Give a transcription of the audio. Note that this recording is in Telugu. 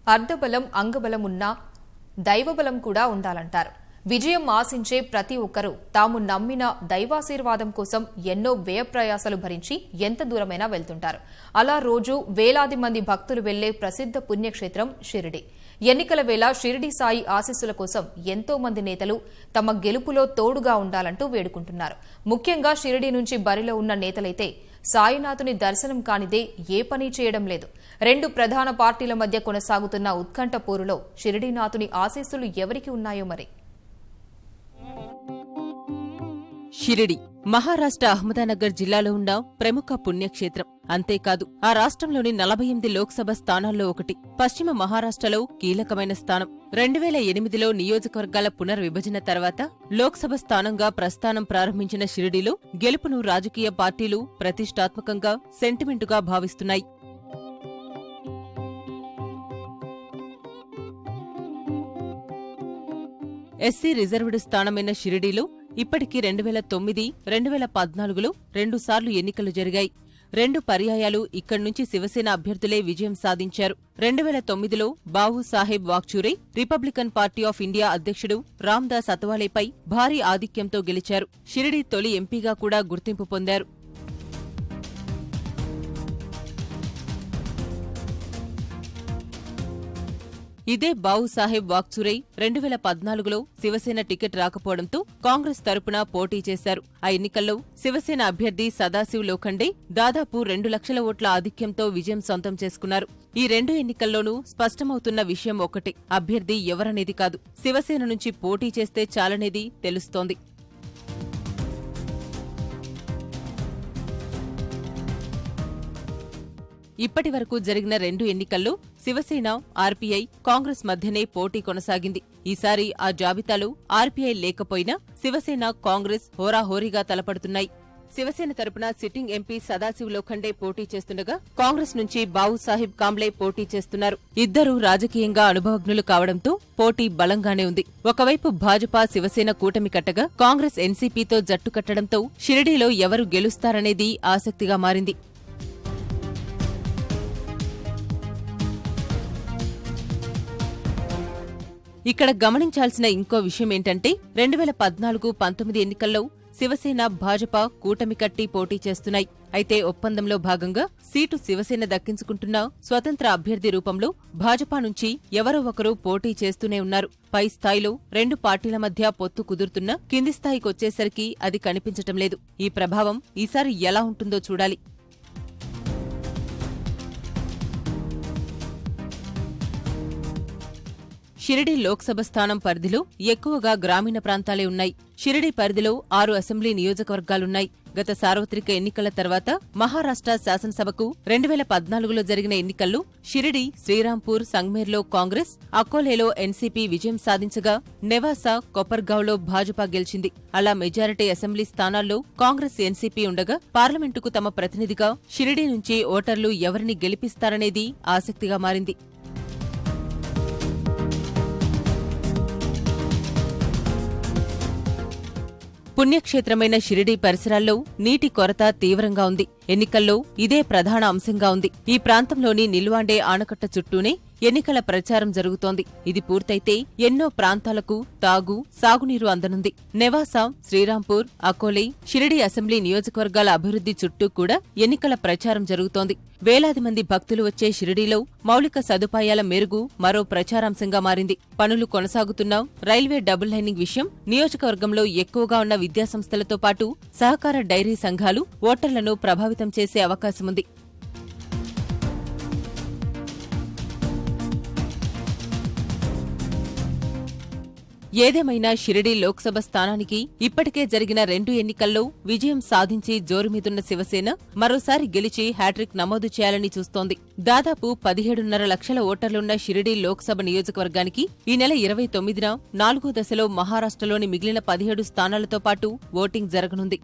అర్ధబలం అంగబలం ఉన్నా దైవబలం కూడా ఉండాలంటారు. విజయం ఆశించే ప్రతి ఒక్కరూ తాము నమ్మిన దైవాశీర్వాదం కోసం ఎన్నో వ్యయప్రయాసాలు భరించి ఎంత దూరమైనా వెళ్తుంటారు. అలా రోజు వేలాది మంది భక్తులు వెళ్లే ప్రసిద్ధ పుణ్యక్షేత్రం షిరిడి. ఎన్నికల వేళ షిరిడి సాయి ఆశీస్సుల కోసం ఎంతో మంది నేతలు తమ గెలుపులో తోడుగా ఉండాలంటూ వేడుకుంటున్నారు. ముఖ్యంగా షిరిడి నుంచి బరిలో ఉన్న నేతలైతే సాయినాథుని దర్శనం కానిదే ఏ పని చేయడం లేదు. రెండు ప్రధాన పార్టీల మధ్య కొనసాగుతున్న ఉత్కంఠ పోరులో షిరిడీనాథుని ఆశీస్సులు ఎవరికి ఉన్నాయో మరి. షిరిడి మహారాష్ట్ర అహ్మదానగర్ జిల్లాలో ఉన్న ప్రముఖ పుణ్యక్షేత్రం. అంతేకాదు ఆ రాష్ట్రంలోని 48 లోక్సభ స్థానాల్లో ఒకటి. పశ్చిమ మహారాష్ట్రలో కీలకమైన స్థానం. 2008లో నియోజకవర్గాల పునర్విభజన తర్వాత లోక్సభ స్థానంగా ప్రస్థానం ప్రారంభించిన షిరిడిలో గెలుపును రాజకీయ పార్టీలు ప్రతిష్టాత్మకంగా సెంటిమెంటుగా భావిస్తున్నాయి. ఎస్సీ రిజర్వ్డ్ స్థానమైన షిరిడీలో ఇప్పటికీ 2009, 2014లో 2 సార్లు ఎన్నికలు జరిగాయి. 2 పర్యాయాలు ఇక్కడ్నుంచి శివసేన అభ్యర్థులే విజయం సాధించారు. 2009లో Bhau Saheb Wakchaure Republican Party of India అధ్యక్షుడు రామ్దాస్ అతవాలేపై భారీ ఆధిక్యంతో గెలిచారు. షిరిడీ తొలి ఎంపీగా కూడా గుర్తింపు పొందారు. ఇదే బావు సాహెబ్ వాక్చూరే 2014లో శివసేన టికెట్ రాకపోవడంతో కాంగ్రెస్ తరపున పోటీ చేశారు. ఆ ఎన్నికల్లో శివసేన అభ్యర్థి సదాశివ్ లోఖండే దాదాపు 2 లక్షల ఓట్ల ఆధిక్యంతో విజయం సొంతం చేసుకున్నారు. ఈ 2 ఎన్నికల్లోనూ స్పష్టమవుతున్న విషయం ఒక్కటే, అభ్యర్థి ఎవరనేది కాదు, శివసేన నుంచి పోటీ చేస్తే చాలనేది తెలుస్తోంది. ఇప్పటి వరకు జరిగిన 2 ఎన్నికల్లో శివసేన, ఆర్పీఐ, కాంగ్రెస్ మధ్యనే పోటీ కొనసాగింది. ఈసారి ఆ జాబితాలో ఆర్పీఐ లేకపోయినా శివసేన, కాంగ్రెస్ హోరాహోరీగా తలపడుతున్నాయి. శివసేన తరపున సిట్టింగ్ ఎంపీ సదాశివ్ లోఖండే పోటీ చేస్తుండగా కాంగ్రెస్ నుంచి బావు సాహెబ్ కాంబ్లే పోటీ చేస్తున్నారు. ఇద్దరూ రాజకీయంగా అనుభవజ్ఞులు కావడంతో పోటీ బలంగానే ఉంది. ఒకవైపు భాజపా శివసేన కూటమి కట్టగా కాంగ్రెస్ ఎన్సీపీతో జట్టు కట్టడంతో షిరిడీలో ఎవరు గెలుస్తారనేది ఆసక్తిగా మారింది. ఇక్కడ గమనించాల్సిన ఇంకో విషయమేంటంటే 2014-19 ఎన్నికల్లో శివసేన, భాజపా కూటమి కట్టి పోటీ చేస్తున్నాయి. అయితే ఒప్పందంలో భాగంగా సీటు శివసేన దక్కించుకుంటున్న స్వతంత్ర అభ్యర్థి రూపంలో భాజపా నుంచి ఎవరో ఒకరు పోటీ చేస్తూనే ఉన్నారు. పై స్థాయిలో 2 పార్టీల మధ్య పొత్తు కుదురుతున్నా కింది స్థాయికొచ్చేసరికి అది కనిపించటం లేదు. ఈ ప్రభావం ఈసారి ఎలా ఉంటుందో చూడాలి. షిరిడి లోక్సభ స్థానం పరిధిలో ఎక్కువగా గ్రామీణ ప్రాంతాలే ఉన్నాయి. షిరిడి పరిధిలో 6 అసెంబ్లీ నియోజకవర్గాలున్నాయి. గత సార్వత్రిక ఎన్నికల తర్వాత మహారాష్ట్ర శాసనసభకు 2014లో జరిగిన ఎన్నికల్లో షిరిడి, శ్రీరాంపూర్, సంగ్మేర్లో కాంగ్రెస్, అకోలేలో ఎన్సీపీ విజయం సాధించగా నెవాసా, కొపర్గావ్లో భాజపా గెలిచింది. అలా మెజారిటీ అసెంబ్లీ స్థానాల్లో కాంగ్రెస్, ఎన్సీపీ ఉండగా పార్లమెంటుకు తమ ప్రతినిధిగా షిరిడి నుంచి ఓటర్లు ఎవరిని గెలిపిస్తారనేది ఆసక్తిగా మారింది. పుణ్యక్షేత్రమైన షిరిడీ పరిసరాల్లో నీటి కొరత తీవ్రంగా ఉంది. ఎన్నికల్లో ఇదే ప్రధాన అంశంగా ఉంది. ఈ ప్రాంతంలోని నిల్వాండే ఆనకట్ట చుట్టూనే ఎన్నికల ప్రచారం జరుగుతోంది. ఇది పూర్తయితే ఎన్నో ప్రాంతాలకు తాగు, సాగునీరు అందనుంది. నెవాసా, శ్రీరాంపూర్, అకోలే, షిరిడి అసెంబ్లీ నియోజకవర్గాల అభివృద్ధి చుట్టూ కూడా ఎన్నికల ప్రచారం జరుగుతోంది. వేలాది మంది భక్తులు వచ్చే షిరిడీలో మౌలిక సదుపాయాల మెరుగు మరో ప్రచారాంశంగా మారింది. పనులు కొనసాగుతున్న రైల్వే డబుల్ లైనింగ్ విషయం నియోజకవర్గంలో ఎక్కువగా ఉన్న విద్యాసంస్థలతో పాటు సహకార డైరీ సంఘాలు ఓటర్లను ప్రభావితం చేసే అవకాశముంది. ఏదేమైనా షిరిడి లోక్సభ స్థానానికి ఇప్పటికే జరిగిన 2 ఎన్నికల్లో విజయం సాధించి జోరుమీదున్న శివసేన మరోసారి గెలిచి హ్యాట్రిక్ నమోదు చేయాలని చూస్తోంది. దాదాపు 17.5 లక్షల ఓటర్లున్న షిరిడి లోక్సభ నియోజకవర్గానికి ఈ నెల 29న 4వ దశలో మహారాష్ట్రలోని మిగిలిన 17 స్థానాలతో పాటు ఓటింగ్ జరగనుంది.